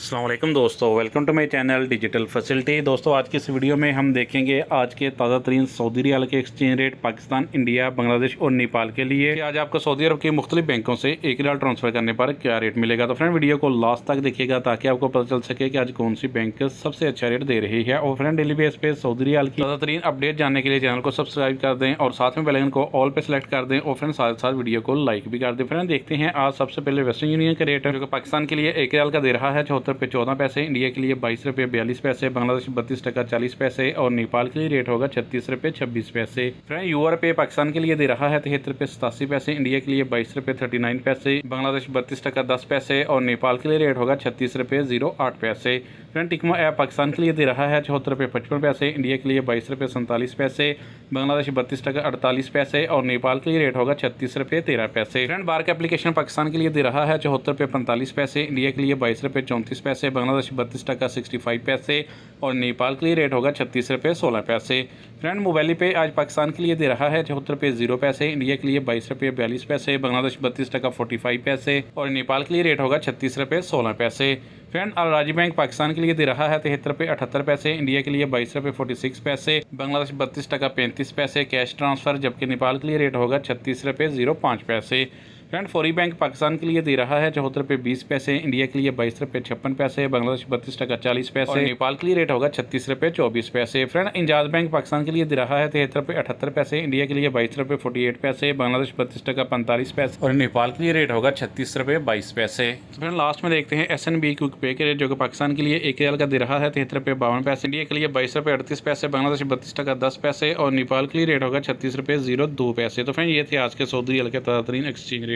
अस्सलाम वालेकुम दोस्तों, welcome to my channel digital facility. दोस्तों आज की इस वीडियो में हम देखेंगे आज के ताज़ा तरीन सऊदी रियाल के exchange rate Pakistan, India, Bangladesh और नेपाल के लिए कि आज आपको सऊदी अरब के मुख्तलिफ बैंकों से एक रियाल ट्रांसफ़र करने पर क्या रेट मिलेगा। तो फ्रेंड वीडियो को लास्ट तक देखिएगा ताकि आपको पता चल सके कि आज कौन सी बैंक सबसे अच्छा रेट दे रही है। और फ्रेंड डेली बेस पे सऊदी रियाल की ताज़ा तरीन अपडेट जानने के लिए चैनल को सब्सक्राइब कर दें और साथ में बेल आइकन को ऑल पे सेलेक्ट कर दें और फ्रेंड साथ साथ वीडियो को लाइक भी कर दें। फ्रेंड देखते हैं आज सबसे पहले वेस्टर्न यूनियन का रेट है जो पाकिस्तान के लिए एक रियाल का दे रहा है 74 रुपये 14 पैसे, इंडिया के लिए 22 रुपये 42 पैसे, बांग्लादेश 32 टका 40 पैसे और नेपाल के लिए रेट होगा 36 रुपये 26 पैसे। फ्रेंड यूआर पे पाकिस्तान के लिए दे रहा है 73 रुपये 87 पैसे, इंडिया के लिए 22 रुपये 39 पैसे, बांग्लादेश 32 टका 10 पैसे और नेपाल के लिए रेट होगा 36 रुपये 08 पैसे। फ्रेंड टिकमो ऐप पाकिस्तान के लिए दे रहा है 74 रुपये 55 पैसे, इंडिया के लिए 22 रुपये 47 पैसे, बांग्लादेश 32 टका 48 पैसे और नेपाल के लिए रेट होगा 36 रुपये 13 पैसे। फ्रेंड बार का एप्लीकेशन पाकिस्तान के लिए दे रहा है 74 रुपये 45 पैसे, इंडिया के लिए 22 रुपये 34 पैसे, बांग्लादेश 32 टका 65 पैसे और नेपाल के लिए रेट होगा 36 रुपये 16 पैसे। फ्रेंड मोबाइल पे आज पाकिस्तान के लिए दे रहा है 74 रुपये 0 पैसे, इंडिया के लिए 22 रुपये 42 पैसे, बांग्लादेश 32 टका 45 पैसे और नेपाल के लिए रेट होगा 36 रुपये 16 पैसे। फ्रेंड अल राजी बैंक पाकिस्तान के लिए दे रहा है 73 रुपये 78 पैसे, इंडिया के लिए 22 रुपये 46 पैसे, बांग्लादेश 32 टका 35 पैसे कैश ट्रांसफर, जबकि नेपाल के लिए रेट होगा 36 रुपये 05 पैसे। फ्रेंड फौरी बैंक पाकिस्तान के लिए दे रहा है 74 रुपये 20 पैसे, इंडिया के लिए 22 रुपये 56 पैसे, बांग्लादेश 32 टका 40 पैसे और नेपाल के लिए रेट होगा 36 रुपये 24 पैसे। फ्रेंड इंजाज बैंक पाकिस्तान के लिए दे रहा है 73 रुपये 78 पैसे, इंडिया के लिए 22 रुपये 48 पैसे, बांग्लादेश 32 टका 45 पैसे और नेपाल के लिए रेट होगा 36 रुपये 22 पैसे। फ्रेंड लास्ट में देखते हैं SNB क्विक पे के रेट जो कि पाकिस्तान के लिए एक रियाल का दे रहा है 73 रुपये 52 पैसे, इंडिया के लिए 22 रुपये 38 पैसे, बांग्लादेश 32 टका 10 पैसे और नेपाल के लिए रेट होगा 36 रुपये 02 पैसे। तो फ्रेंड ये थे आज के सऊदी रियाल के ताज़ा तरीन एक्सचेंज रेट।